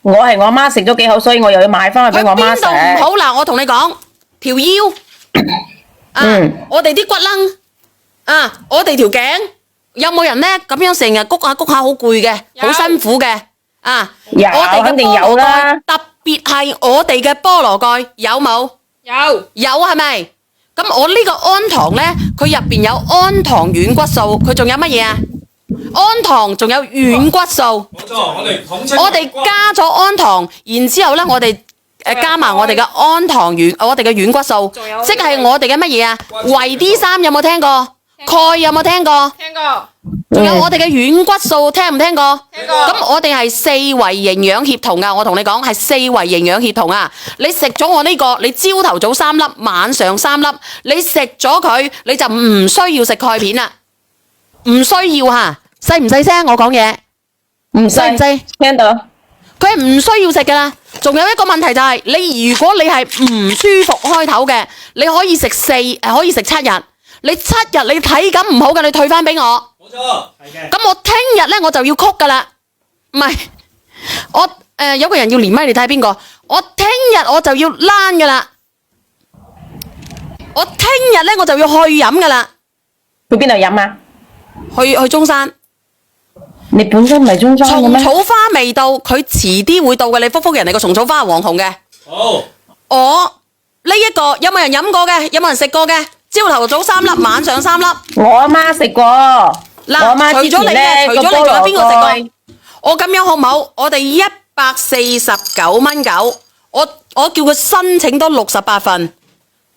我係我阿媽食咗幾口，所以我又要買翻去俾我媽食。邊度唔好嗱？我同你講，條腰我哋啲骨楞我哋條頸有冇人咧咁樣成日谷下谷下好攰嘅，好辛苦嘅有，我哋嘅肯定有啦。特別係我哋嘅菠蘿蓋有冇？有係咪？咁我呢個安糖咧，佢入邊有安糖軟骨素，佢仲有乜嘢啊？安糖仲有軟骨素。冇錯，我哋加咗安糖，然之後咧，我哋加埋我哋嘅安糖我哋嘅軟骨素，即係我哋嘅乜嘢啊？維 D3有冇聽過？鈣有冇聽過？聽過。仲有我哋嘅軟骨素，聽唔聽過？聽過。咁我哋係四維營養協同噶，我同你講係四維營養協同啊！你食咗我呢個，你朝頭早3粒，晚上3粒，你食咗佢，你就唔需要食鈣片啦，唔需要吓，細唔細聲？我講嘢，唔細唔細？聽到。佢係唔需要食噶啦。仲有一個問題就係，你如果你係唔舒服開頭嘅，你可以食可以食7日。你7日你體感唔好嘅，你退翻俾我。冇錯，係嘅。咁我聽日咧我就要曲噶啦，唔係我有個人要連麥，你睇下邊個？我聽日我就要躝噶啦，我聽日咧我就要去飲噶啦。去邊度飲啊？去中山。你本身唔係中山嘅咩？蟲草花未到，佢遲啲會到嘅。你覆覆人哋個蟲草花係黃紅嘅。好。我呢一個有冇人飲過嘅？有冇人食過嘅？朝頭早3粒，晚上3粒。我阿媽食過。嗱，我阿媽之前咧除咗你，仲有邊個食過？個我咁樣好唔好？我哋149.9蚊，我叫佢申請多68份，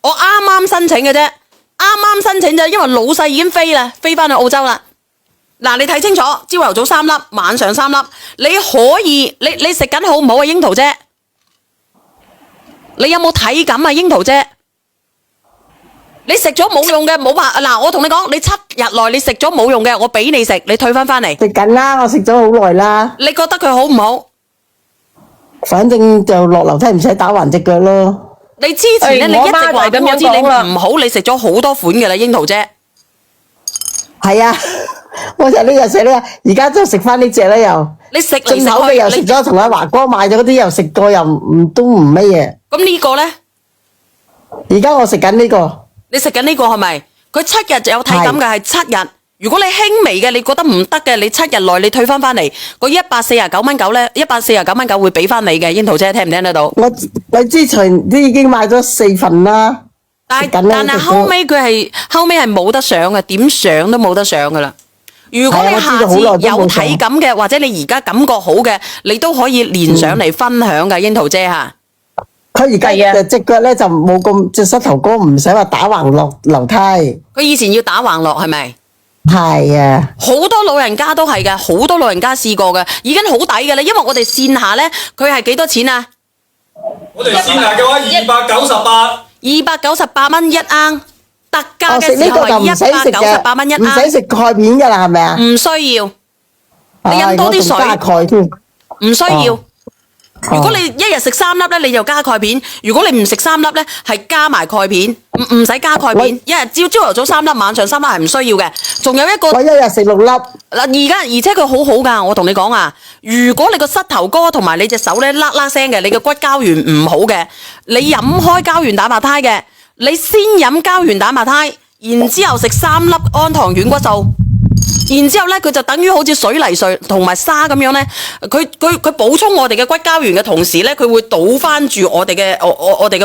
我啱啱申請嘅啫，啱啱申請啫，因為老細已經飛啦，飛翻去澳洲啦。嗱，你睇清楚，朝頭早3粒，晚上3粒，你可以，你食緊好唔好啊，櫻桃姐？你有冇體感啊，櫻桃姐？你食咗冇用嘅，冇辦法。嗱，我同你講，你7日內你食咗冇用嘅，我俾你食，你退翻嚟。食緊啦，我食咗好耐啦。你覺得佢好唔好？反正就落樓梯唔使打橫隻腳咯。你之前咧，你一直話俾我知你唔好，你食咗好多款嘅啦，櫻桃姐。係啊，我就呢日食呢個，而家就食翻呢隻啦又。你食嚟食去，進口嘅又食咗，同阿華哥買咗嗰啲又食過，又都唔乜嘢。咁呢個咧？而家我食緊呢個。你食緊呢個係咪？佢7日就有體感嘅，係7日。如果你輕微嘅，你覺得唔得嘅，你7日內你退翻嚟，個149.9蚊咧，149.9蚊會俾翻你嘅，櫻桃姐聽唔聽得到？我之前都已經買咗4份啦。但係後尾係冇得上嘅，點上都冇得上噶啦。如果你下次有體感嘅，或者你而家感覺好嘅，你都可以連上嚟分享嘅，櫻桃姐吓。佢而家隻腳咧就冇咁隻膝頭哥唔使話打橫落樓梯。佢以前要打橫落係咪？係啊，好多老人家都係嘅，好多老人家試過嘅，已經好抵嘅啦。因為我哋線下咧，佢係幾多錢啊？我哋線下嘅話298蚊一盎，特價嘅時候係198蚊一盎，唔使食鈣片噶啦，係咪啊？唔需要，你飲多啲水，加鈣添，唔需要。如果你一日食3粒咧，你就加鈣片；如果你唔食3粒咧，係加埋鈣片，唔使加鈣片。一日朝頭早3粒，晚上3粒係唔需要嘅。仲有一個，我一日食6粒。嗱，而且佢好好噶，我同你講啊，如果你個膝頭哥同埋你隻手咧啦啦聲嘅，你嘅骨膠原唔好嘅，你飲開膠原蛋白肽嘅，你先飲膠原蛋白肽，然之後食3粒安糖軟骨素。然之後咧，佢就等於好似水泥同埋沙咁樣咧，佢補充我哋嘅骨膠原嘅同時咧，佢會倒翻住我哋嘅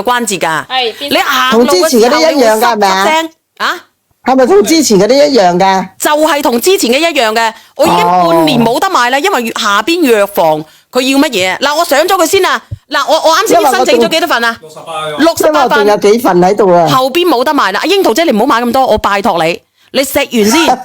關節噶。係，你行路嘅時候，同之前嗰啲一樣噶係咪啊？係咪同之前嗰啲一樣噶？就係同之前嘅一樣嘅。我已經半年冇得賣啦，因為下邊藥房佢要乜嘢？嗱，我上咗佢先啊。嗱，我啱先申請咗幾多份啊？68份。仲有幾份喺度啊？後邊冇得賣啦。阿櫻桃姐，你唔好買咁多，我拜託你，你食完先。